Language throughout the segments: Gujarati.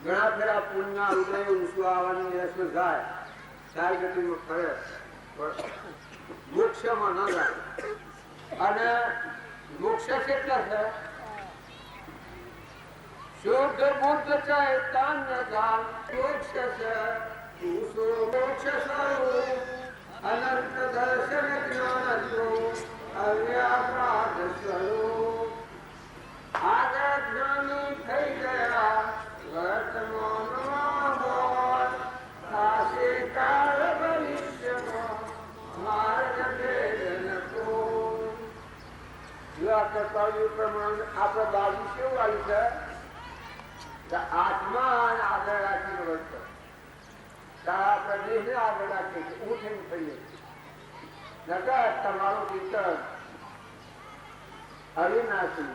ઘણા ફેરા પુણ્ય ઉદય ઊંચું આવવાની રસ્તો જાય ચાર ગતિમાં ફરે મોક્ષમાં ન જાય. અને મોક્ષ કેટલા છે? શુદ્ધ બુદ્ધ ચૈતન્ય ધામ મોક્ષ છે. મોક્ષ સ્વરૂપ અનંત દર્શન જ્ઞાન સ્વરૂપ અવ્યાપ્રાદ સ્વરૂપ આગળ જ્ઞાની થઈ ગયા વર્તમાનમાં હોય થશે કાળ ભવિષ્યમાં માર્ગ ભેદ नको. જો આપણે કહ્યું પ્રમાણે આપણે બાજુ કેવું આવ્યું છે કે આત્મા આગળ રાખીને વર્તો આપણે દેહને આગળ રાખીએ છીએ ઉઠીને થઈએ નકર તમારું કીર્તન અવિનાશી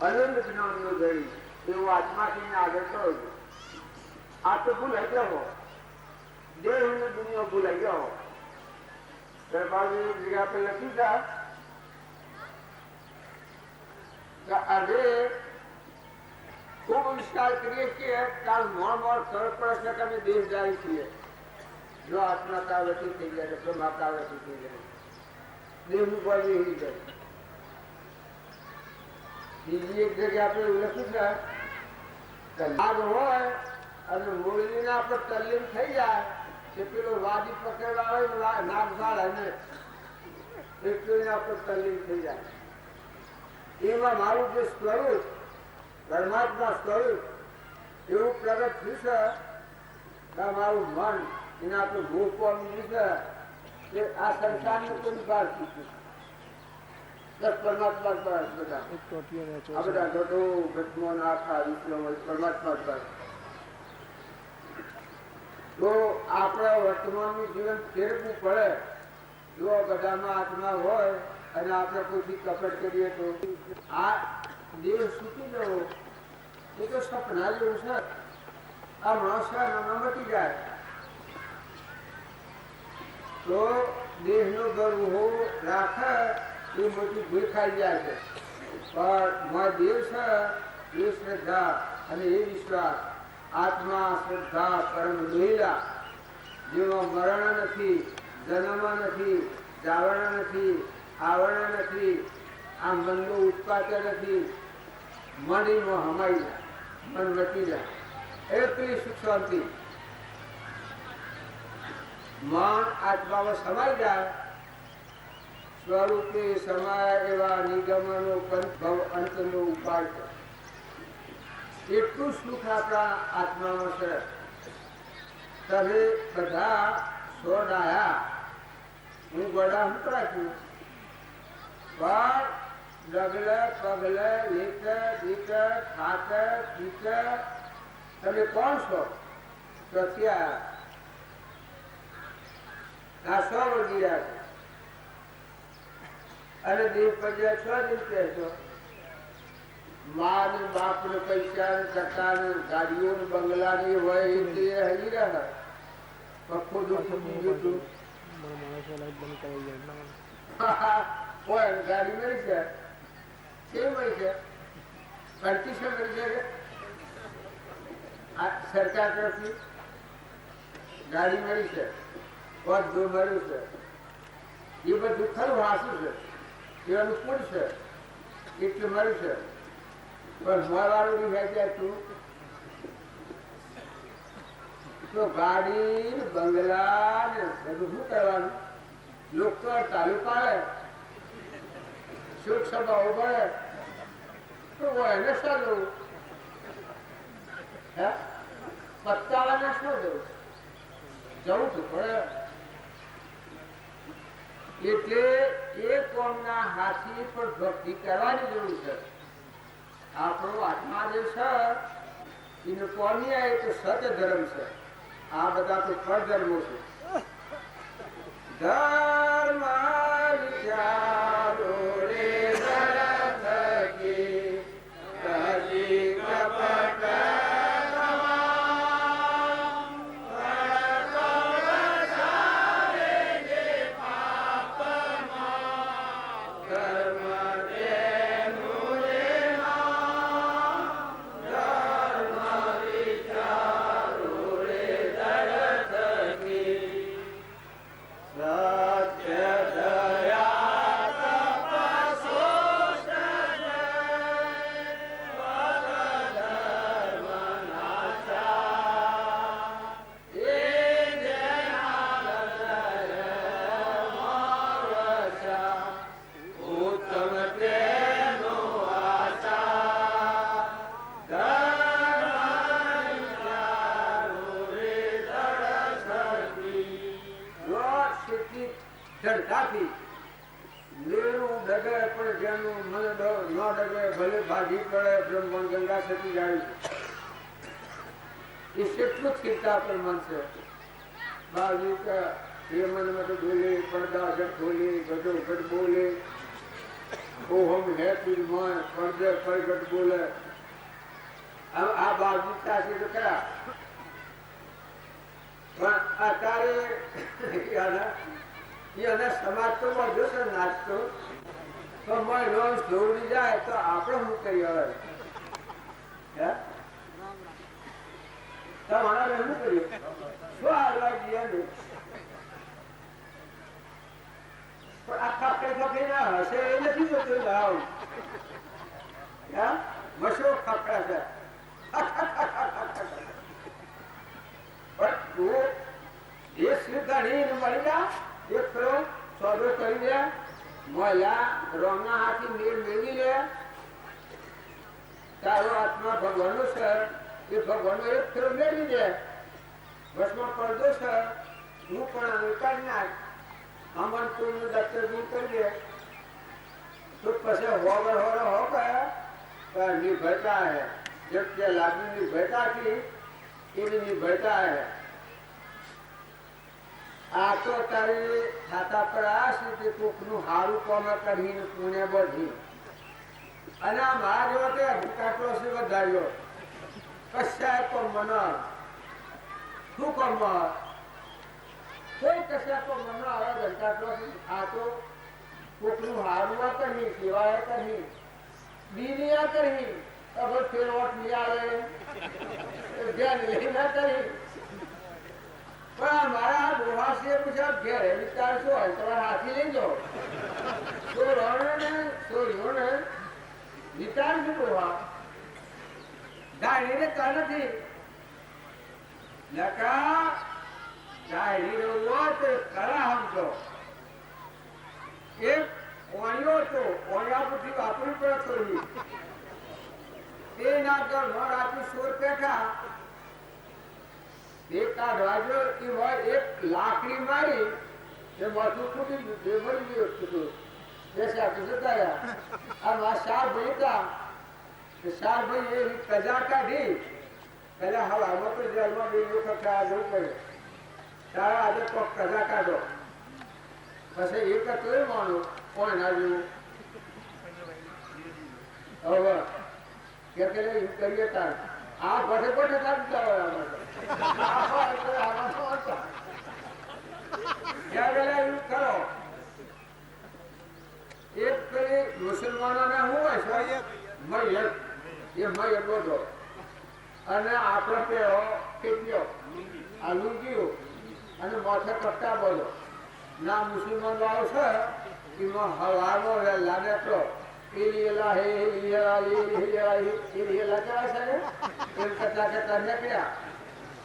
અનંત જ્ઞાનનો ધણી એવું આત્માથી આગળ કરો. આ તો ભૂલાઈ ગયો દેહ દુનિયા ભૂલાઈ ગયો. દરબારી જગ્યા પર લખી જા આજે ખૂબ વિસ્તાર કરીએ છીએ કાલ મોડ ખબર પડે છે કે અમે દેશદારી છીએ. જો આત્મા કાવતી થઈ જાય તો કાવતી થઈ જાય દેહનું બળ એવી જાય. બીજી એક જગ્યા આપણે લખ્યું છે કે લાભ હોય અને મૂળીને આપણે તલ્લીન થઈ જાય કે પેલો વાદી પકડવા હોય નાક ગાળ અને એટલું આપણે તલ્લીન થઈ જાય. એમાં મારું જે સ્વરૂપ પરમાત્મા સ્વરૂપ એવું પ્રગટ થયું છે મારું મન એને આપણે ભૂખ પામી છે કે આ સંસારને કોઈ બહાર થયું પરમાત્મા પર બધા આ બધા ઘટો ઘટમો આખા વિશ્વ પરમાત્મા પર. તો આપણે વર્તમાનનું જીવન ફેરવવું પડે. જો બધામાં આત્મા હોય અને આપણે કોઈથી કપટ કરીએ તો આ દેહ સૂકી જવો એ તો સપના જેવું છે. આ માણસ મટી જાય તો દેહનો ગર્વ હોવો રાખે એ મોટી ભૂલ ખાઈ જાય છે. પણ મારા દેવ છે એ શ્રદ્ધા અને એ વિશ્વાસ આત્મા શ્રદ્ધા પરમ લોહીલા જેમાં મરણ નથી, જન્મ નથી, જાવરણ નથી, આવરણ નથી, આ મનનો ઉત્પાદન નથી. મણીમાં હમાઈ જાય, મન વટી જાય એટલી સુખ શાંતિ. મન આત્મામાં સમાઈ જાય સ્વરૂપે સમાય એવા નિગમનો અંતનો ઉપાય છે. એટલું સુખ આપણા આત્મામાં છે. તમે બધા સોડાયા હું ગોડા સંતરાશું પણ ડગલે પગલે લીટ દીટ ખાત પીટ તમે કોણ છો? ત્યાંથી આ 100 વળી રહ્યા છે અને દેહ પર્યા 6 દિન કહેશો. મા ને બાપ ને પૈસા ને ટકા ને ગાડીઓ ને બંગલા ની હોય એટલે હજી રહે પપ્પો દુઃખ બીજું હોય ગાડી મળી છે કેમ મળી છે? પરતિશો મળી છે સરકાર તરફથી ગાડી મળી છે, પદ મળ્યું છે, એ બધું ખરું હાસું છે, એ અનુકૂળ છે એટલે મળ્યું છે. પણ મારું જાય તું તો ગાડી બંગલા ને બધું શું કરવાનું? લોકો તાલુકા આવે સુખ સભાઓ પડે તો એને શું જવું? હે પત્તાવાને શું જવું? જવું તો પડે. એટલે એ કોમના હાથી પર ભક્તિ કરવાની જરૂર છે. આપણો આત્મા જે છે એને કોની આવે તો સત્ય ધર્મ છે. આ બધા તો પરધર્મો છે. ધર્મ વિચારો રે થકી કદી કપટ સમાજ તો બધો છે નાચતો તો દોડી જાય તો આપણે શું કરીએ? હવે તમારા શું કરીએ? શું હાલવા જઈએ નહીં પણ આખા ખફી ના હશે એ નથી જોતું. ભાવ મશો ખફડા છે પણ એ શ્રીધણી મળી ગયા એક ખરો સોદો કરી દે મોયા રોમના હાથી મેળ મેળવી લે. તારો આત્મા ભગવાન છે એ ભગવાન એક ખરો મેળવી દે. ભસ્મ પડદો છે હું પણ કાઢી નાખ અમન તું દફતર દૂર કરી દે તો પછી હોગર હો ગયા નિર્ભયતા હે जब क्या लागी निर्भयता की એવી નિર્ભયતા હે. આ તો તારી ખાતા પર આશી કે કોકનું હારું કોમ કરીને પુણે બધી અને આ મારા જેવો તે અધિકારો છે વધાર્યો કશાય તો મન શું કોમ કોઈ કશા તો મન આવે ઘંટાટો આ તો કોકનું હારું કરી સેવાય કરી બીનિયા કરી अब फिर वोट लिया ध्यान लेना चाहिए पर हमारा दोहा से कुछ आप घेर है विचार शो है तो हाथी ले जाओ तो रोने विचार से दोहा डायरी ने कहना थी लका डायरी रो तो करा हमको एक ओयो तो ओया बुद्धि वापरी पड़ा थोड़ी એના ઘરમાં રાતે સોર પેઠા એક આ રાજો એક લાકડી મારી એ માથું ફૂટી ગયું તે મરી ગયો હતું એસા તો જતાયા આ ચાર ભાઈ હતા કે ચાર ભાઈ એ કજા કાઢી પેલા હવામાં તો જેલમાં બે વખત આ જવું પડે તારા આજે કોક કજા કાઢો પછી એક તો એ માનું કોણ ના જેવું હવે કે એવું કરીએ તાર આ ગોઠે ગોઠે કાઢતા હોય એવું કરો એક પેલી મુસલમાનોને શું હોય છે મૈયત એ મૈયત બધો અને આપણે પેલો કેટલો આ લુંગીઓ અને માથે કટ્ટા બધો ના મુસલમાન વાળો છે એમાં હવાનો લાગે તો એલિયલા હે એલિયલા કહેવાય છે ને એમ કરતા કરતા નીકળ્યા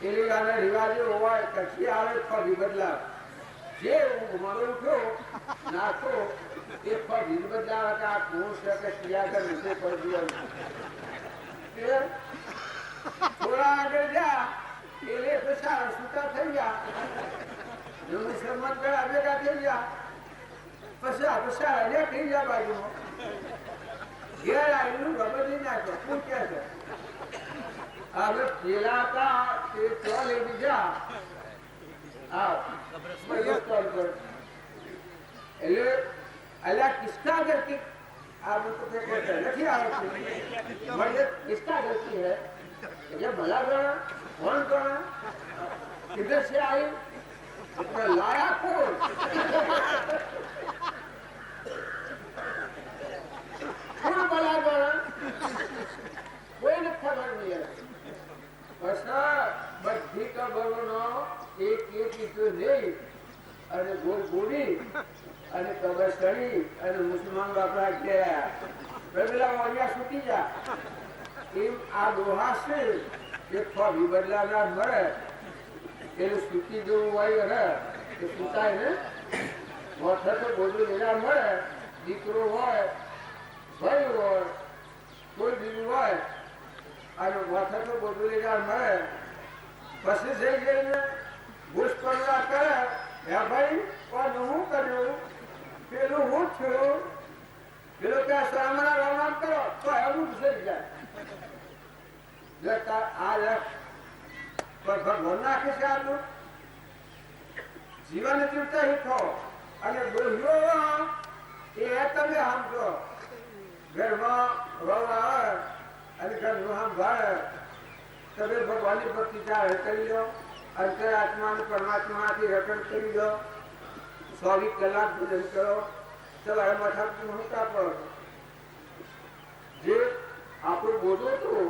એલિયાના રિવાજો હોય કચ્છી આવે ફરી બદલાવ જે મારો ઉઠ્યો નાખો એ ફરી બદલાવ કે આ પુરુષ કે ક્રિયા કર નીચે પડી ગયો થોડા આગળ જા એટલે તો સારા છૂટા થઈ ગયા મુસલમાન પેલા ભેગા થઈ ગયા પછી આપણે સારા નીકળી ગયા બાજુમાં ઘેર આવેલું રબડી નાખ્યો પૂછ્યા છે હવે પેલા હતા તે તો લઈ બીજા એટલે અલ્યા કિસકા કરતી આ નથી આવતું किसका गलती है ये भला गणा कौन गणा किधर से आई अपना लाया कौन भला गणा कोई न खबर नहीं है बस बधी खबरों एक एक तो नहीं अरे गोल गोली અને કબર ચડી અને મુસલમાન બાપરા ગયા પેલા વાળિયા છૂટી જા એમ આ દોહા છે એ ફરી બદલાવનાર મળે એટલે છૂટી જવું હોય રહે એ છૂટાય ને મોઠે તો બધું લેનાર મળે દીકરો હોય ભાઈ હોય કોઈ બીજું હોય અને મોઠે તો બધું લેનાર મળે પછી જઈ જઈને ઘૂસપરવા કરે હે ભાઈ પણ હું કર્યું પેલું હું છું પેલું ત્યાં સામના રવાના કરો તો એવું થઈ જાય આ ભગવાન નાખે છે આટલું જીવન જીવતા શીખો અને બોલ્યો એ તમે સમજો ઘરમાં રવા અને ઘરનું સંભાળે તમે ભગવાનની ભક્તિ ચાલે કરી લો અંતરાત્મા અને પરમાત્માથી રટણ કરી દો 24 કલાક ભોજન કરો સવારે માથા મોટા પડો જે આપણું બોધું હતું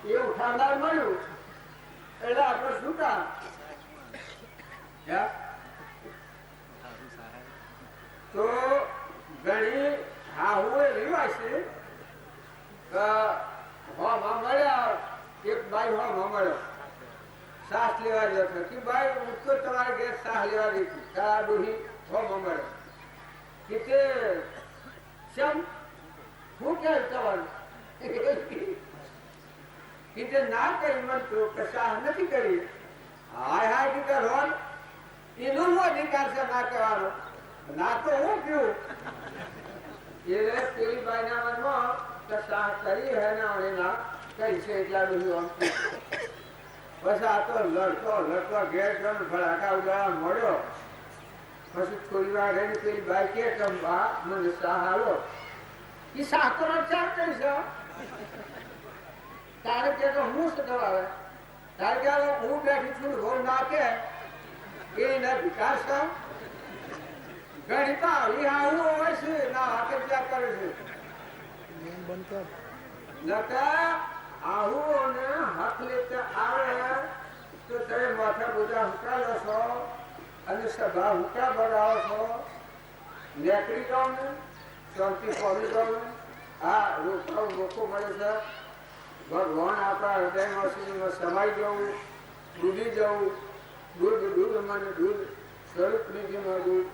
એ ઉઠાવનાર મળ્યું એટલે આપણે છૂટા તો ઘણી હાહુ એવી છે કે હોમાં મળ્યા એક બાઈ હોમાં મળ્યો સાસ લેવા ગયો હતો કે ભાઈ ઉઠતો તમારે ઘેર સાસ લેવા ગઈ હતી તારા ડોહી હોમાં મળ્યો કે શમ શું કહે તમારું કે ના કરી મન તો કશા નથી કરી હાય હાય કે કરવાનું એનો શું અધિકાર છે ના કરવાનો ના તો હું કયું એ પેલી બાઈના મનમાં કશા કરી હે ના ના કઈ છે એટલા બધું બસ આ તો લડતો લડતો ઘેર ગયો ફટાકા ઉડાડવા મળ્યો પછી થોડી વાર રહીને પેલી બાઈ કે બા મને શાહ હાલો એ શાહ તો ચાર કઈ છે તારે કે હું શું આવે તારે કે હું બેઠી છું રોલ નાખે એ ના વિકાસ ગણિતા આવું હોય છે ના હાથે ત્યાં કરે છે નકા આવું ને હાથ લેતા આવે તો તમે માથા બોજા હુકાલો છો અને સભા હુકા બગાવો છો નેકડી જાઓ ને શાંતિ પામી જાઓ ને આ રોકો મળે છે ભગવાન આપણા હૃદયમાં સમાઈ જવું ડૂબી જવું દૂધ મને દૂધ સ્વરૂપ નિધિમાં દૂધ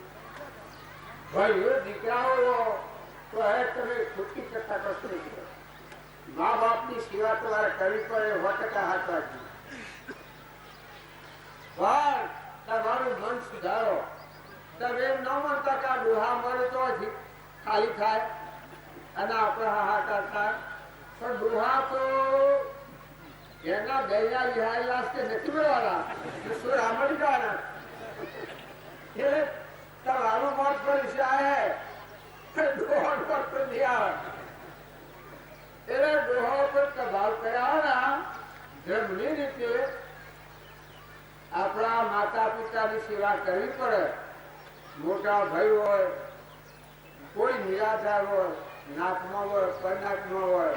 ભાઈઓ દીકરાઓ તો હે તમે ખોટી કથા કશું નહીં મા બાપની સેવા તમારે કરવી પડે 100% હાથ રાખજો. પણ તમારું મન સુધારો. તમે એમ ન માનતા કે આ ડોહા મરે તો ખાલી થાય અને આપણે હાહાકાર થાય. પણ ડોહા તો એના દયા વિહાયેલા કે નથી મળવાના, શું રામડી જવાના. એટલે તમારું મત પર છે ડોહા મત પર નહીં આવે. એટલે ડોહા પર પ્રભાવ કર્યા ધર્મની રીતે આપણા માતા પિતાની સેવા કરવી પડે. મોટા ભાઈ હોય, કોઈ નિરાધાર હોય, નાતમાં હોય, પરનાતમાં હોય,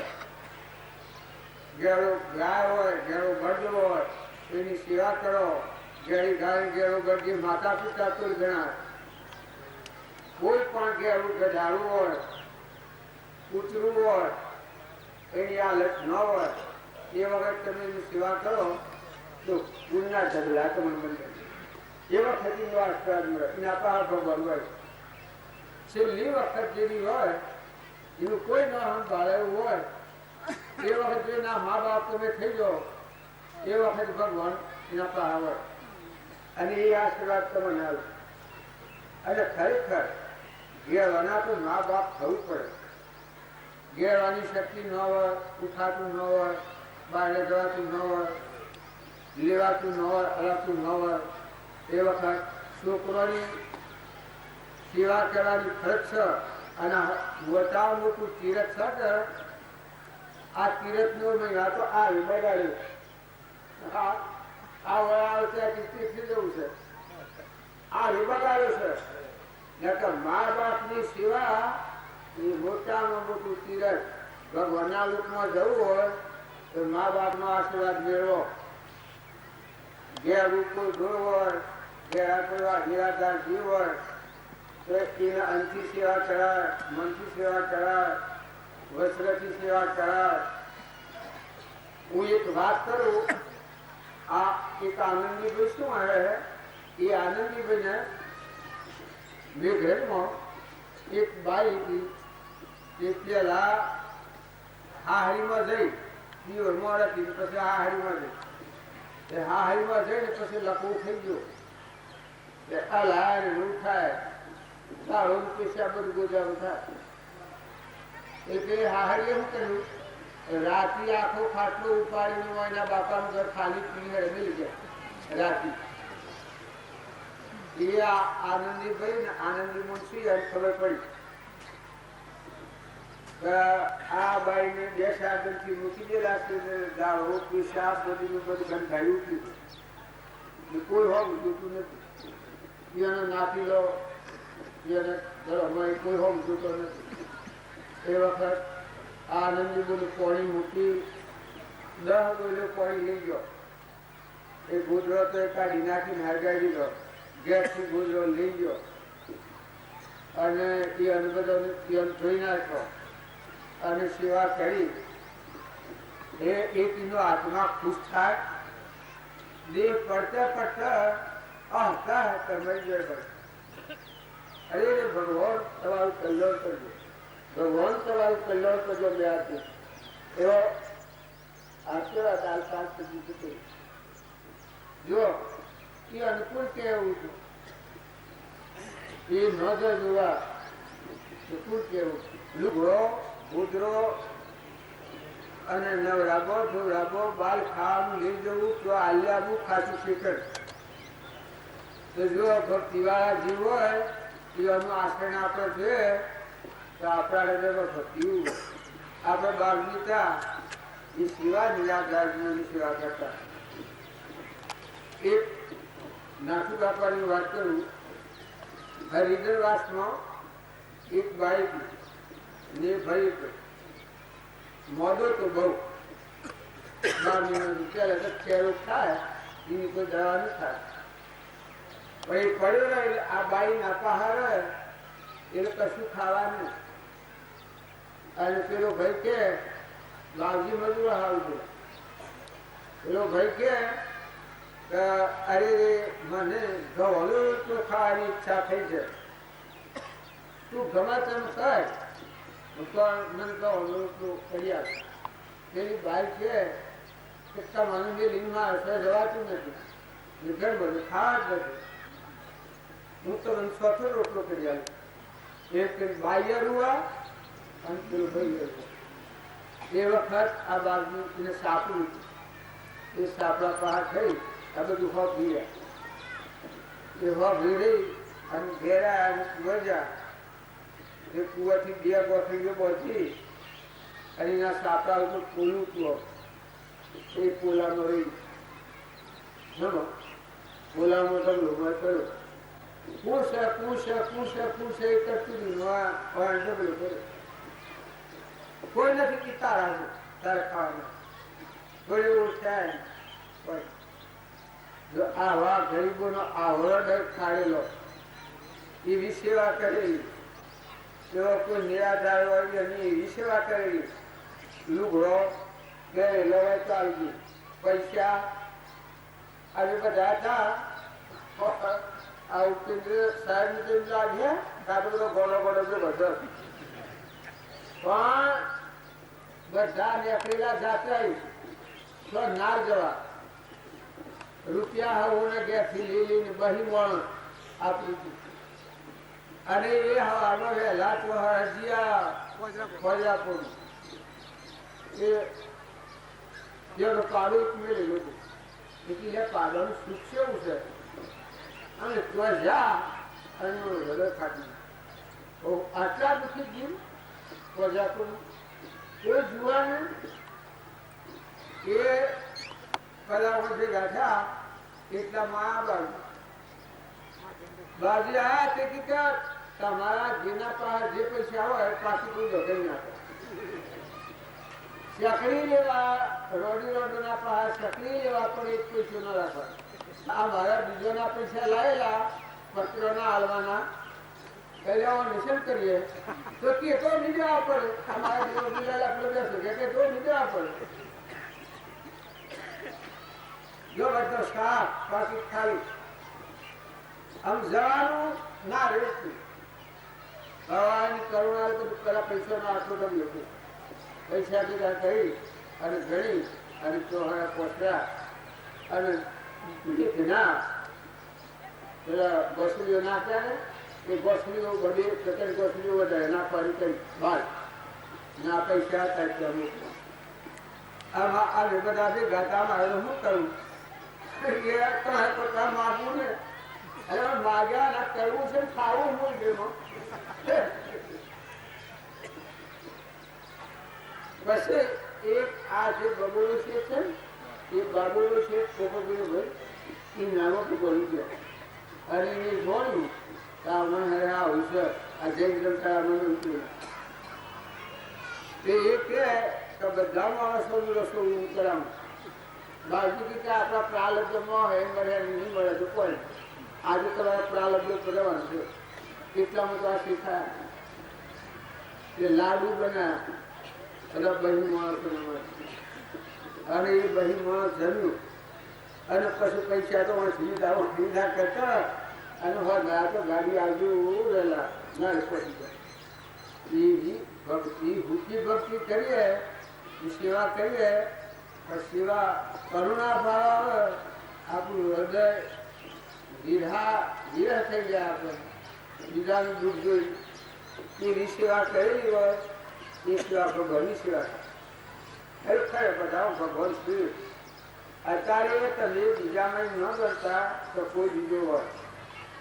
ઘેરો ગાય હોય, ઘેરો ગરડો હોય, એની સેવા કરો. ઘેરી ગાય ઘેરો ગરડી માતા પિતા તો ગણાય. કોઈ પણ ઘેરું ગઢાળું હોય, કૂતરું હોય, એની હાલત ન હોય, એ વખત તમે એની સેવા કરો તો પુણ્યના ઢગલા તમને મળે. એ વખતની વાત એના પહાડ ભગવાન હોય. છેલ્લી વખત જેવી હોય એનું કોઈ ના સંભાળે એવું હોય, એ વખત એના મા બાપ તમે થઈ જાઓ, એ વખત ભગવાન એના પહાડ હોય અને એ આશીર્વાદ તમને આવે. અને ખરેખર ઘેરવાના તો મા બાપ થવું પડે. ઘેરવાની શક્તિ ન હોય, ઉઠાતું ન હોય, બહાર જવાતું ન હોય, લેવાતું ન હોય, હલાતું ન હોય, એ વખત છોકરાની સેવા કરવાની ફરજ છે. અને મોટા મોટું તીરથ છે. આ તીરથનો મહિના તો આ બગાડ્યું. આ વળાવ ત્યાં તીર્થી જવું છે, આ બગાડ્યો છે. નકર મા બાપની સેવા એ મોટામાં મોટું તીરથ. ભગવાનના લોકમાં જવું હોય તો મા બાપનો આશીર્વાદ મેળવો. ઘેર કોઈ ઢોર હોય, ઘેર કોઈ નિરાધાર જીવ હોય તો એને અંતથી સેવા કરાય, મનથી સેવા કરાય, વસ્ત્રથી સેવા કરાય. હું એક વાત કરું, આ એક આનંદીભાઈ શું આવે, એ આનંદીભાઈને મેઘરેજમાં એક બાઈ હતી, એ પેલા હાહરીમાં જઈ દિવસમાં હતી, પછી હાહરીમાં જઈ, હાહરીમાં જઈને પછી લખવું થઈ ગયું. અલાય રૂ થાય, તાળો પૈસા બધું ગોજારું થાય. એટલે હાહરીએ શું કર્યું, રાતી આખો ખાટલો ઉપાડીને એના બાપાનું ઘર ખાલી પીને મિલી ગયા. રાતી એ આનંદીભાઈ ને આનંદી મુનશી ખબર પડી આ બાઈ ને 2 સાધન થી મૂકી દેલા છે. દાળો પીસા બધું ગંધાયું ઉઠ્યું, કોઈ હોમ જોતું નથી. એને નાખી લો, એને કોઈ હોમ જોતો નથી. એ વખત આ આનંદી બોલું પાણી મૂકી 10 બોલો પાણી લઈ ગયો. એ ગોદડો તો કાઢી નાખીને હરગાડી દીધો. ગેસથી ગોદડો લઈ ગયો અને એ અનુબધો ધોઈ નાખ્યો અને સેવા કરી. એ એનો આત્મા ખુશ થાય. દેહ પડતા પડતા અહતા મરી જાય. અરે ભગવાન તમારું કલ્યાણ કરજો, ભગવાન તમારું કલ્યાણ કરજો. બે હાથે એવો આશીર્વાદ આલતા સુધી જો એ અનુકૂળ કેવું છું, એ ન જોવા અનુકૂળ કેવું. લુગડો ઉધરો અને નવરાબો ધોરાબો બાલ ખાવાનું લઈ જવું તો આલ્યાબુ ખાસું શીખર. તો જો ભક્તિવાળા જીવ હોય એવાનું આચરણ આપણે જોઈએ તો આપણા હૃદયમાં ભક્તિ. આપણે બાળગીતા એ સેવા નિરાધારની સેવા કરતા. એક નાથુ બાપાની વાત કરું. હરિદ્રવાસમાં એક બાઈ ને ભાઈ મોદો તો બહુ 12 મહિના રૂપિયા ખેડો થાય એની કોઈ દવા ન થાય. પણ એ પડ્યો ને એટલે આ બાઈ ના પહાડ એટલે કશું ખાવાનું. અને પેલો ભાઈ કે બાવજી મજૂર આવજો. પેલો ભાઈ કે અરે મને ઘઉં તો ખાવાની ઈચ્છા થઈ છે, તું ગમે તેમ થાય પણ મને ઘઉં તો કરી આપ. પેલી બાઈ છે કેટલા માનવી લીનમાં અસર જવાતું નથી ઘર બધું ખાવા જ નથી હું તો ચોથો રોટલો કરી આવ્યો એક બાઈ અરુઆ અને પેલું ભાઈ અરુઆ એ વખત આ બાજુ એને સાપડું એ સાપડા પહાડ થઈ આ બધું હોપ ભીડ્યા એ હોપ ભીડી અને ઘેરા અને કુવજા એ કુવાથી બે ગોઠવીઓ પહોંચી અને એના સાપડા ઉપર પોલું કુવો એ પોલામાં રહી પોલામાં તમે લોમા કર્યો પૂછે પૂછે પૂછે પૂછે એ કરતું કર્યો કોઈ નથી પીતા રાખવું તારે ખાવાનું થોડી એવું થાય જો આવા ગરીબોનો આવડો ડર કાઢેલો એવી સેવા કરેલી એવો કોઈ નિરાધાર હોય એવી સેવા કરેલી લુગડો કે લવાય ચાલતી પૈસા આજે બધા હતા આ ઉપેન્દ્ર સાહેબ ને લાગ્યા કાં તો ઘોડો ઘોડો બધો પણ બધા નીકળેલા જાતે તો ના જવા રૂપિયા હું ગેસથી લઈ લઈને બહી વણ આપી અને એ હવાનો વહેલા તો હજીયા એ જેનો પાડું મેળેલું એટલે પાડવાનું સુખ કેવું છે અને ત્વજા અને હૃદય ખાટી આટલા દુઃખી જીવ ત્વજા એ જુવાનું એ કલાઓ જે ગાંઠા એટલા માં બાજુ આવ્યા તે કે તમારા જેના પાસે જે પૈસા હોય પાછું કોઈ બદલી નાખે સકડી લેવા રોડી રોડના પાસે સકડી લેવા પણ એક પૈસો ન રાખવા આ મારા બીજોના પૈસા લાવેલા પત્રોના હાલવાના પહેલા નિશાન કરીએ તો કે તો નહીં જવા પડે અમારા જેવો બીજા આપણે બેસો કે તો નહીં જવા પડે જો બધો સાફ પાછું ખાલી આમ જવાનું ના રહેતું ભગવાનની કરુણા તો પેલા પૈસાનો આટલો તમે લોકો પૈસા ભેગા કરી અને ગણી અને ચોહરા પોસરા અને ના પેલા ગોસડીઓ નાખ્યા ને એ ગોસડીઓ બધી પ્રકારની ગોસડીઓ વધારે નાખવાની કઈ બાદ ના પૈસા હતા ત્યાં આમાં આ બધા ભેગા તામાં શું કરું માગવું ને અરે માગ્યા ના કરવું છે ખાવું હું બસ એક આ જે બગોળો છે એ બગોળો છે છોકરો ભાઈ એ નાનો તો બની ગયો અને એ જોયું તો મને હવે આવું છે આ જૈન જનતા મને ઉતર્યું એ કે બધા માણસોનું રસોડું કરાવું બાજુ કે આપણા પ્રાલબ્ધમાં હોય મળે નહીં મળે તો કોઈ આજે તમારે પ્રાલબ્ધ કરવાનું છે કેટલામાં તો આ શીખાયા એ લાડુ બનાવ્યા બધા બહી માણસો અને એ બહી માણસ જમ્યું અને પછી પૈસા તો સુવિધા કરતા અને હા તો ગાડી આવજો રહેલા ના પડી જાય ભક્તિ ભક્તિ કરીએ સેવા કરીએ સેવા કરુણા ભાવ આવે આપણું હૃદય વિરહ થઈ જાય આપણે બીજાનું દુઃખ જોઈ એની સેવા કરેલી હોય એ સેવા ભગવાનની સેવા થાય બધા ભગવાન શ્રી અત્યારે તમે બીજામાં ન કરતા તો કોઈ બીજો હોય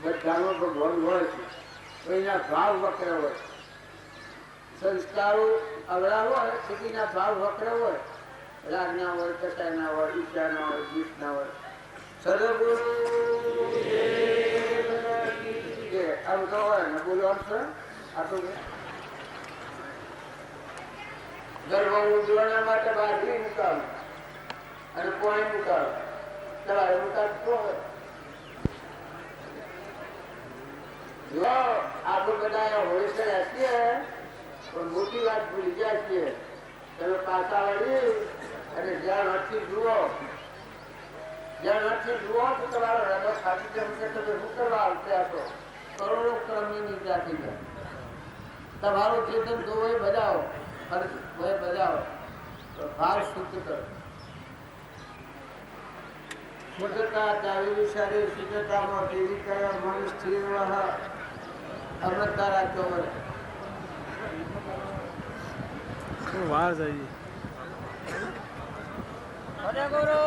બધામાં ભગવાન હોય છે કોઈના ભાવ વક્ર હોય સંસ્કારો અવળા હોય સ્થિતિના ભાવ વક્ર હોય રાગ ના હોય કસાય ના હોય ઈચ્છા ના હોય દ્વેષ ના હોય સદગુરુ આમ તો હોય ને બોલવાનું છે આટલું ગર્ભ ઉજવણા માટે બાજરી મૂકાવું અને પાણી મૂકાવું તમારે મૂકાતું હોય જો આપણે બધા હોળીસર છીએ પણ મોટી વાત ભૂલી જાય છીએ તમે પાછા વળી અને જ્યાં નથી જુઓ તો તમારો હૃદય ખાતી જમશે તમે શું કરવા આવશે આપો કરોડો ક્રમની જાતિ તમારો જે ધંધો હોય બજાવો બજાવો ભાવ શુદ્ધ કરો. શુદ્ધતા ચાવી શરીર શુદ્ધતામાં કેવી કરે મન સ્થિર રહ અમૃતતા રાખતો મને વાર જઈએ ગુરુ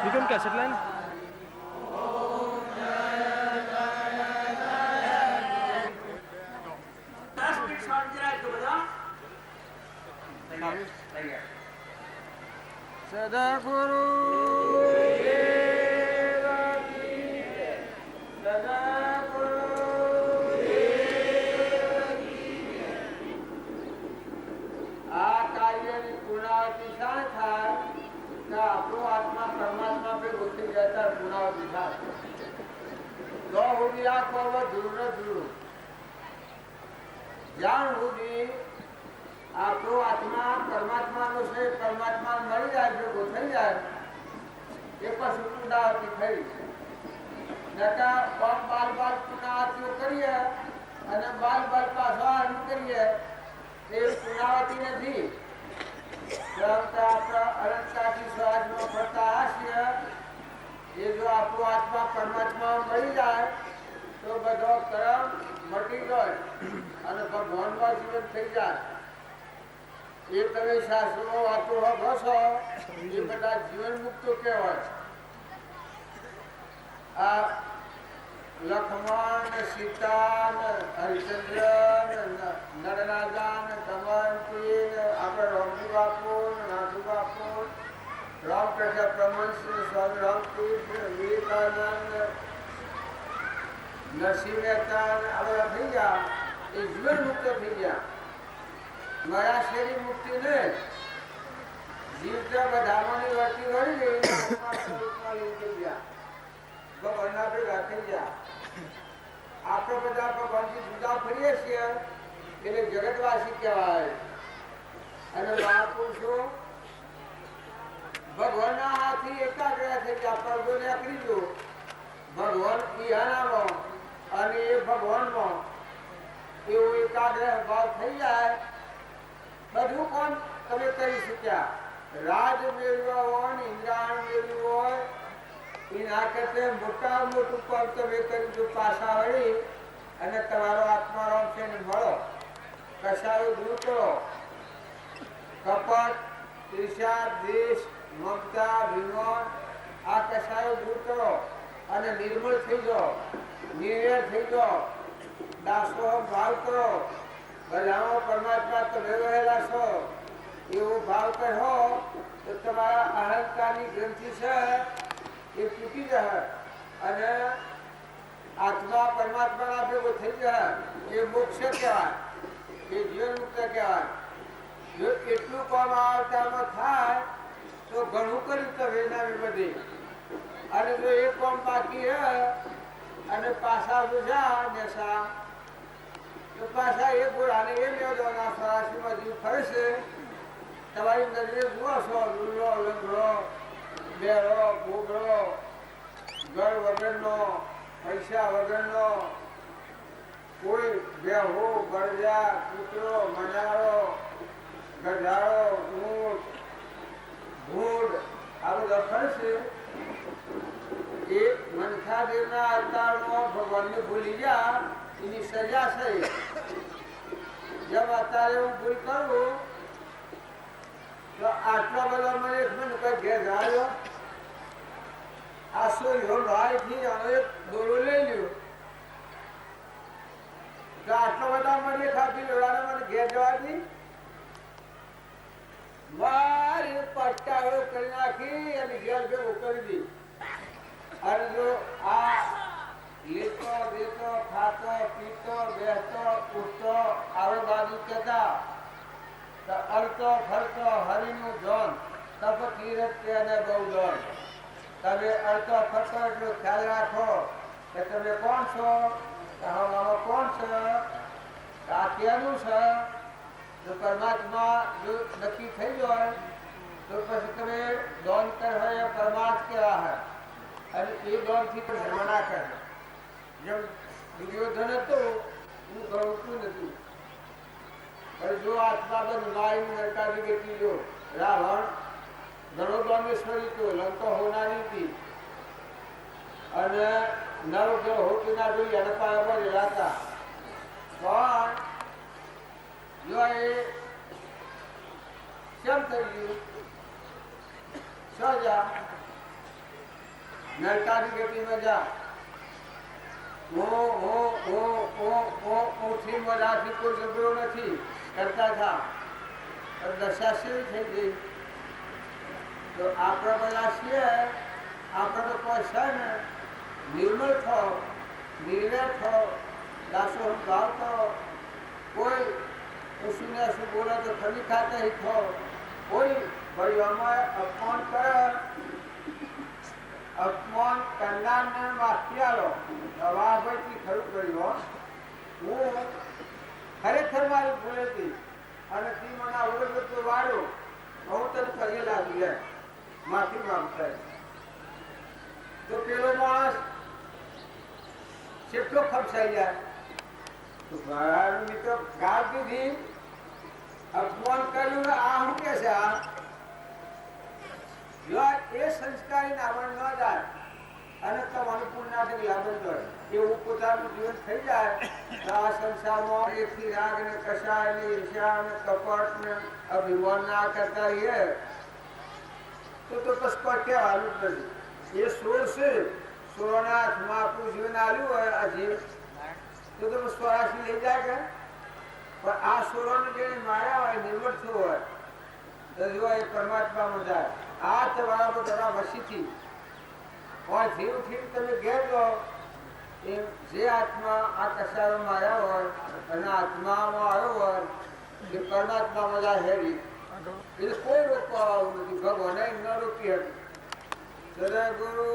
વિક્રમ કેસેટ લાઈન સદગુરુ આ કાર્યની પૂર્ણાવતી શાણ થાય કે આપણો આત્મા પરમાત્મા પે ગોઠવી જતા પૂર્ણાવતી થાય તો સુધી આ પર્વ ધૂળ ધૂળ જ્યાં સુધી આપણો આત્મા પરમાત્માનો છે પરમાત્મા મળી જાય જો ગોઠવી જાય એ પછી પૂર્ણાવતી થઈ નકા બાલ બાલ પૂર્ણાવતીઓ કરીએ અને બાલ પાછો આનું કરીએ એ પૂર્ણાવતી નથી. અનંતાથી સ્વરાજમાં ફરતા હાસ્ય એ જો આપણો આત્મા પરમાત્મા મળી જાય તો બધો કર્મ મટી જાય અને ભગવાનમાં જીવન થઈ જાય. એ તમે શાસ્ત્રો વાતો બસો એ બધા જીવન મુક્તો કહેવાય. આ લક્ષ્મણ સીતા હરિચંદ્ર નરરાજા દમયંતી આપણે રામજી બાપુ નાથુ બાપુ રામકૃષ્ણ પરમહંસ સ્વામી રામતીર્થ વિવેકાનંદ નરસિંહ મહેતા આ બધા થઈ ગયા એ જીવન મુક્ત થઈ ગયા. મારા શરીર મુક્તિ ને જીવતા બધામાંની વર્તી વળી ગઈ થઈ ગયા ભગવાનના ભેગા થઈ ગયા. આપણે બધા ભગવાનથી જુદા ફરીએ છીએ એટલે જગતવાસી કહેવાય. અને મહાપુરુષો ભગવાનના હાથથી એકાગ્ર થઈ ગયા. પડદો નીકળી ગયો ભગવાન ઈહાનામાં અને એ ભગવાનમાં એવો એકાગ્ર ભાવ થઈ જાય બધું કામ તમે કરી શક્યા. રાજ મેળવ્યા હોય ને ઇન્દ્રાણ મેળવ્યું હોય એના કરતા મોટા મોટું કામ તમે કર્યું તો પાછા વળી અને તમારો આત્મારામ છે ને મળો. કશાયો દૂર કરો. કપટ ઈર્ષા દ્વેષ મમતા વિનોદ આ કશાયો દૂર કરો અને નિર્મળ થઈ જાઓ નિર્ણય થઈ જાઓ. દાસો ભાવ કરો બધામાં પરમાત્મા તમે રહેલા છો એવો ભાવ કહો તો તમારા અહંકારની ગ્રંથિ છે એ તૂટી જાય અને આત્મા પરમાત્માના ભેગો થઈ જાય એ મોક્ષ કહેવાય એ જીવન મુક્ત કહેવાય. જો એટલું કામ આવતામાં થાય તો ઘણું કર્યું તમે એના બધી. અને જો એ કામ બાકી હે અને પાછા બુઝા નેસા તો પાછા એ ગોળાને એ મેળવવાના સ્વરાશીમાં જીવ ફરે છે. તમારી નજરે જુઓ છો લુલો લંગડો બેરો ગોગડો ઘર વગરનો પૈસા વગરનો કોઈ બેહો ગરજા કૂતરો મનારો ગધાડો ઊંટ ભૂંડ આ બધા ફરશે એ મનખાદેવના અવતારમાં ભગવાનને ભૂલી ગયા એની સજા છે. જેમ અત્યારે હું ભૂલ કરું તો આટલા બધા મને કઈ ઘેર જાયો આસો ભાઈથી અમે દોરો લઈ લ્યો તો આટલા બધા મને ખાતી લોડાને મને ઘેર જવાથી મારી પટ્ટાઓ કરી નાખી અને ઘેર ભેગો કરી દી. અને જો આ લેતો દેતો ખાતો પીતો બેસતો ઉઠતો આવે બાજુ કહેતા તો અડતો ફરતો હરિનું ધન તપ તીરથ કે અને બહુ ધન. તમે અડતો ફરતો એટલો ખ્યાલ રાખો કે તમે કોણ છો આમાં કોણ છે આ કેનું છે. જો પરમાત્મા જો નક્કી થઈ જાય તો પછી તમે દોન કરવા એ પરમાર્થ કેવા હે અને એ દોનથી પણ ધર્મ ના કરે. જેમ દુર્યોધન હતો હું ગણતું નથી, પણ જો આત્મા બંધ લાઈન નરકાદી ગતિ જો રાવણ ઘણો દોમેશ્વરી તો લંકા હોનારી હતી અને નવ જો હોતી ના જોઈએ અને પાયા ભરેલા હતા. પણ જો એ કેમ થઈ ગયું સજા નરકાદી ગતિમાં જા થી મજાથી કોઈ ઝઘડો નથી કરતા હતા. દશા શેવી થઈ ગઈ. તો આપણે બધા છીએ, આપણે તો કોઈ છે ને નિર્મળ થો, નિર્ણય થો, દાસો ભાવ થો, કોઈ શું ને શું બોલે તો ખરી ખાતે થો, કોઈ ભાઈઓમાં અપમાન કરે, અપમાન કરનારને માફી આલો. વાહ ભાઈથી ખરું કર્યું. હું ખરેખર મારી ભૂલ હતી અને તી મને અવરોધ તો વાળ્યો બહુ તને પગે લાગી લે માફી માંગતા. તો પેલો માણસ કેટલો ખપસાઈ જાય. તો ઘરની તો ગાળ દીધી, અપમાન કર્યું. આ શું કે છે? આ જો એ સંસ્કારી નાવણ ન જાય અને તમારું પુણ્યાથી લાભન જાય એવું પોતાનું જીવન થઈ જાય તો આ સંસારમાં એકથી રાગ ને કષાય ને ઈર્ષ્યા ને કપટ ને અભિમાન ના કરતા રહીએ તો પછી કોઈ કહેવાનું જ નથી. એ સોળ છે, સોળના હાથમાં આપણું જીવન આવ્યું હોય આ જીવ તો તમે સ્વરાશી લઈ જાય કે પણ આ સોળોને જેને માર્યા હોય નિર્મળ થયો હોય તો જો એ પરમાત્મામાં જાય. આ તમારા બધા વસીથી જીવ થી તમે ઘેર લો એ જે આત્મા આ કસારોમાં આવ્યા હોય અને આત્મામાં આવ્યો હોય એ પરમાત્મામાં જાય હેરી એટલે કોઈ રોકવા આવું નથી. ભગવાને ન રોકી હતી. સદગુરુ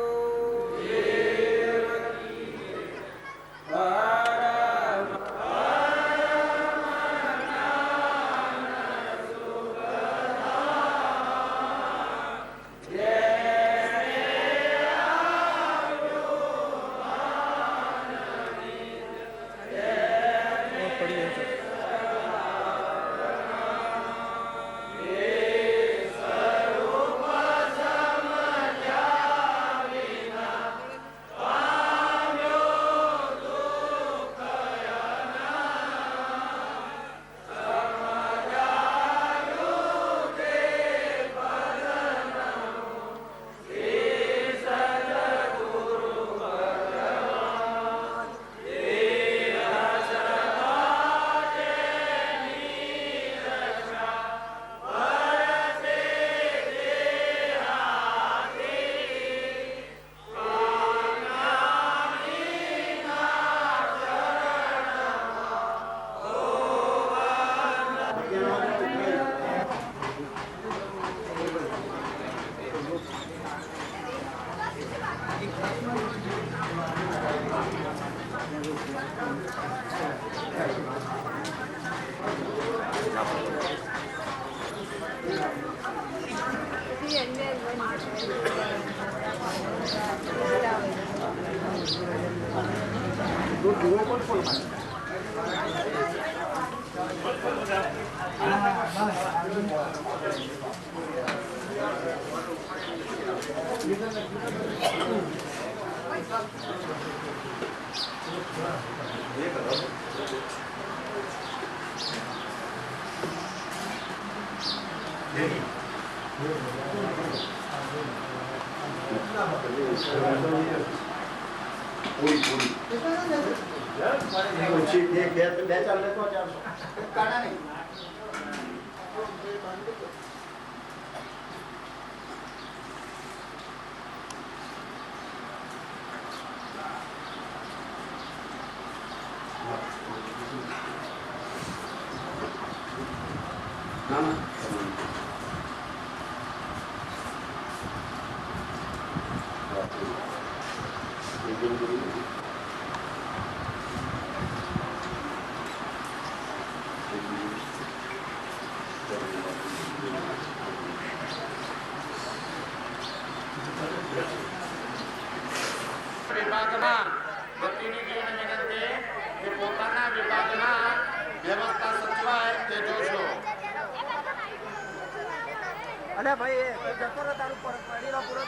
ભાઈ એ જતો રહે તારું પડીનો પૂરો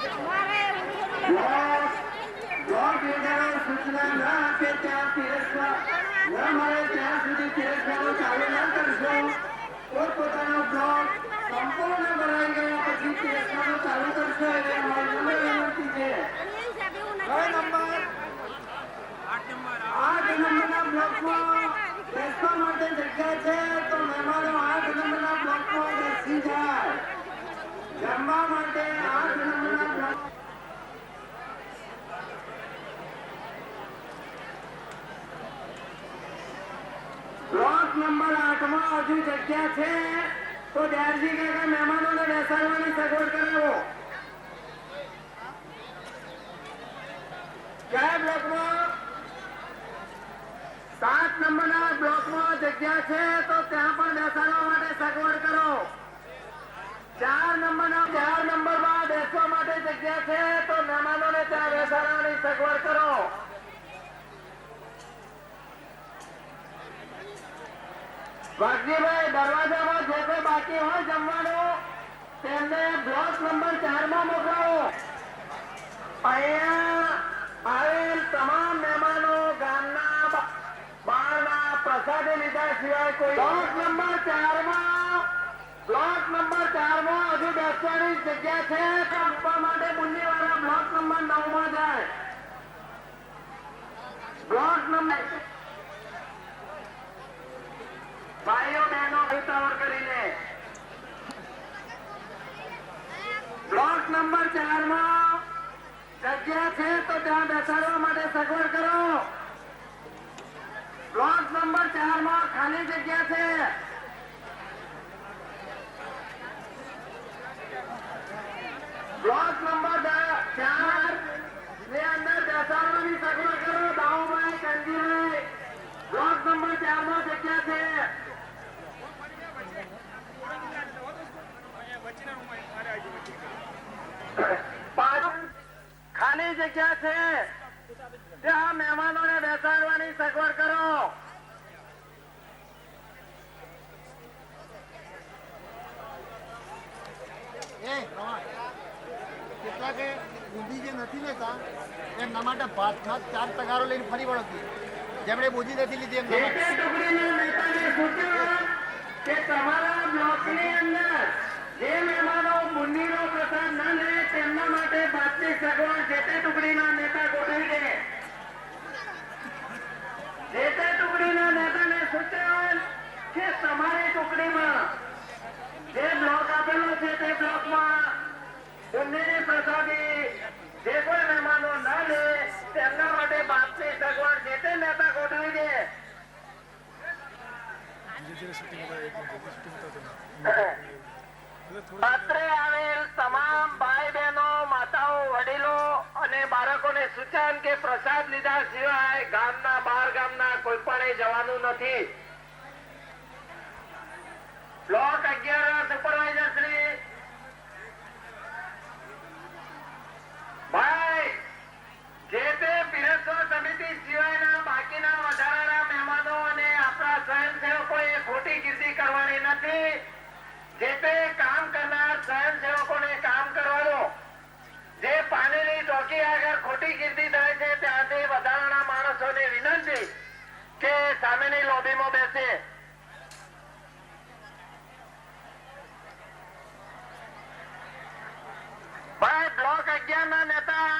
સૂચના ન આપે ત્યાં તિરસ્કાર ન મળે ત્યાં સુધી તિરસ્કારો ચાલુ ન કરશો. પોતપોતાનો બ્લોક સંપૂર્ણ ભરાઈ ગયા પછી તિરસ્કારો ચાલુ કરશો એટલે અમારી વિનંતી છે. 8 નંબરના બ્લોકમાં બેસવા માટે જગ્યા છે તો મહેમાનો 8 નંબરના બ્લોકમાં બેસી જાય. જમવા માટે 8 નંબરના બ્લોક બ્લોક નંબર 8 માં હજુ જગ્યા છે તો દયાળજી કાકા મહેમાનોને બેસાડવાની સગવડ કરાવો. કયા બ્લોકમાં? 7 નંબરના બ્લોકમાં જગ્યા છે તો ત્યાં પણ બેસાડવા માટે સગવડ કરો. 4 નંબરમાં બેસવા માટે જગ્યા છે તો મહેમાનોને ત્યાં બેસાડવાની સગવડ કરો. વાઘજીભાઈ, દરવાજામાં જે કોઈ બાકી હોય જમવાનું તેમને બ્લોક નંબર 4 માં મોકલાવો. અહીંયા આવેલ તમામ મહેમાનો ગામના બહારના પ્રસાદી લીધા સિવાય કોઈ બ્લોક નંબર 4 માં હજુ બેસવાની જગ્યા છે તો આપવા માટે બુંદીવાળા બ્લોક નંબર 9 માં જાય. બ્લોક નંબર ભાઈઓ બહેનો ઉતાવળ કરીને બ્લોક નંબર 4 માં જગ્યા છે તો ત્યાં બેસાડવા માટે સગવડ કરો. બ્લોક નંબર 4 માં ખાલી જગ્યા છે. બ્લોક નંબર 4 ની અંદર બેસાડવાની સગવડ કરો. દાઉભાઈ, કંજીભાઈ, બ્લોક નંબર 4 માં જગ્યા છે. ખાલી જગ્યા છે ત્યાં મહેમાનોને બેસાડવાની સગવડ કરો. કેટલાકે બુંદી જે નથી લેતા એમના માટે ભાતમાં 4 તગારો લઈને ફરી વળતી જેમણે બુંદી નથી લીધી એમના માટે ટુકડીના નેતાને સૂચન કે તમારા બ્લોકની અંદર જે મહેમાનો બુંદીનો પ્રસાદ ન લે તેમના માટે ભાતની સગવડ જે તે ટુકડીના નેતા ગોઠવી દે. જે તે ટુકડીના નેતાને સૂચન કે તમારી ટુકડીમાં જે બ્લોક આપેલો છે તે બ્લોકમાં બુંદીની પ્રસાદી જે કોઈ મહેમાનો ન લે તેમના માટે ભાતની સગવડ જે તે નેતા ગોઠવી દે. અત્રે આવેલ તમામ ભાઈ બહેનો, માતાઓ, વડીલો અને બાળકોને સૂચન કે પ્રસાદ લીધા સિવાય ગામના બહાર ગામના કોઈ પણ જવાનું નથી. બ્લોક 11 સુપરવાઇઝર શ્રી ભાઈ, જે તે પીરસવા સમિતિ સિવાયના બાકીના વધારાના મહેમાનો અને આપણા સ્વયંસેવકોએ ખોટી કીર્તિ કરવાની નથી. જે તે કામ કરનાર સ્વયંસેવકોને કામ કરવાનો. જે પાણીની ચોકી આગળ ખોટી કીર્તિ થાય છે ત્યાંથી વધારાના માણસોને વિનંતી કે સામેની લોબીમાં બેસે. ભાઈ, બ્લોક 11 ના નેતા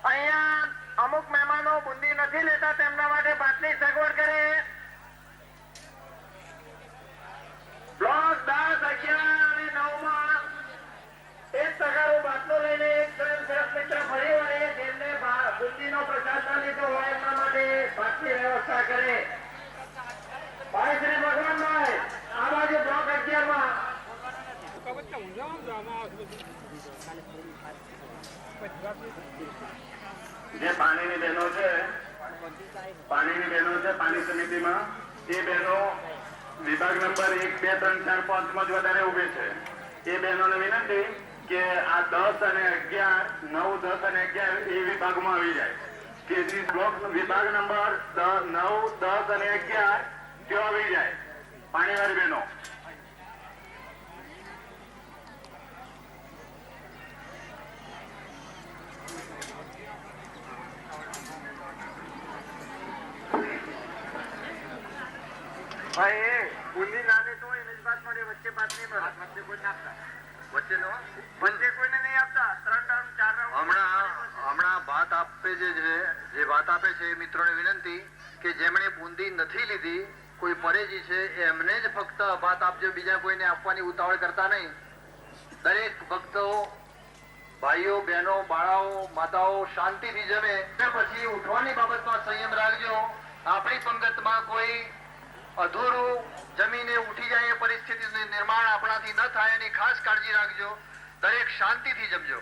અહીંયા અમુક મહેમાનો બુંદી નથી લેતા તેમના માટે ભાતની સગવડ કરે. બ્લોક 10, 11 અને 9 માં એક તગારો બાટલો લઈને એક સ્વયંસેવક મિત્ર ફરી વળે જેમને બુંદીનો પ્રસાદ ન લીધો હોય એમના માટે ભાતની વ્યવસ્થા કરે. ભાઈ શ્રી ભગવાનભાઈ, આ બાજુ બ્લોક 11 માં જે પાણીની બહેનો છે પાણી સમિતિમાં એ બહેનો વિભાગ નંબર 1, 2, 3, 4, 5 માં જ વધારે ઉભે છે. એ બહેનોને વિનંતી કે આ 10 અને 11, 9, 10 અને 11 એ વિભાગમાં આવી જાય. કે જે બ્લોક વિભાગ નંબર 9, 10 અને 11 તેઓ આવી જાય પાણીવાળી બહેનો. ભાઈ બુંદી નાને તો એને જ ભાત મળે, વચ્ચે ભાત નહીં મળે. વચ્ચે કોઈ નાખતા વચ્ચે કોઈને નહીં આપતા. 3 રાઉન્ડ 4 રાઉન્ડ હમણાં ભાત આપે જે ભાત આપે છે એ મિત્રોને વિનંતી કે જેમણે બુંદી નથી લીધી, કોઈ પરેજી છે, એમને જ ફક્ત ભાત આપજો, બીજા કોઈને આપવાની ઉતાવળ કરતા નહીં. દરેક ભક્તો, ભાઈઓ, બહેનો, બાળાઓ, માતાઓ શાંતિથી જમે. પછી ઉઠવાની બાબતમાં સંયમ રાખજો. આપણી પંગતમાં કોઈ અધૂરું જમીને ઉઠી જાય એ પરિસ્થિતિનું નિર્માણ આપણાથી ન થાય એની ખાસ કાળજી રાખજો. દરેક શાંતિથી જમજો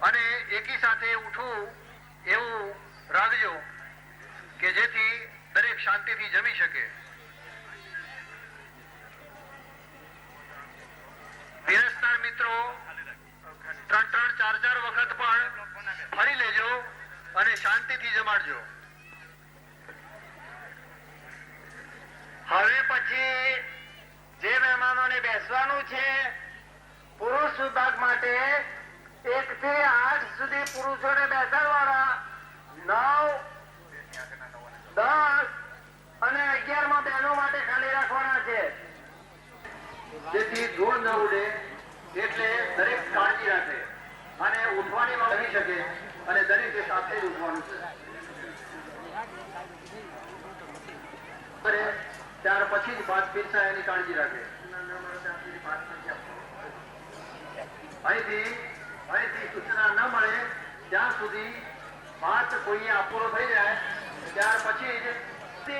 અને એકી સાથે ઉઠવું એવું રાખજો કે જેથી દરેક શાંતિથી જમી શકે. પીરસનાર મિત્રો 3-3, 4-4 વખત પણ ફરી લેજો અને શાંતિથી જમાડજો. હવે પછી જે મહેમાનોને બેસવાનું છે, પુરુષ વિભાગ માટે 1 થી 8 સુધી પુરુષોને બેસાડવાના, 9, 10 અને 11 માં બહેનો માટે ખાલી રાખવાના છે. જેથી ધૂળ ન ઉડે એટલે દરેક કાળજી રાખે અને ઉઠવાની માં રહી શકે અને દરેકે સાથે જ ઉઠવાનું છે. ત્યાર પછી જ ભાત પીરસાય એની કાળજી રાખે. અહીંથી સૂચના ન મળે ત્યાં સુધી ભાત કોઈએ અપૂરો થઈ જાય ત્યાર પછી જ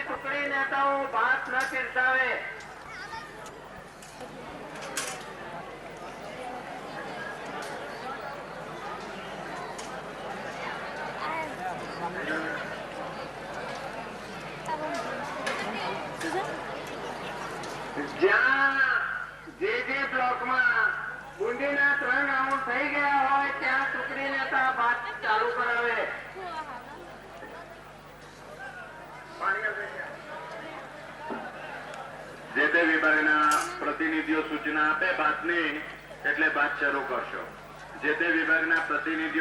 ટુકડી નેતાઓ ભાત ન પીરસાવે. જ્યાં જે બ્લોકમાં બુંદીના 3 રાઉન્ડ થઈ ગયા હોય ત્યાં ટુકડી નેતા ભાત ચાલુ કરાવે. જે તે વિભાગના પ્રતિનિધિઓ સૂચના આપે ભાતની એટલે ભાત શરૂ કરશો. જે તે વિભાગના પ્રતિનિધિઓ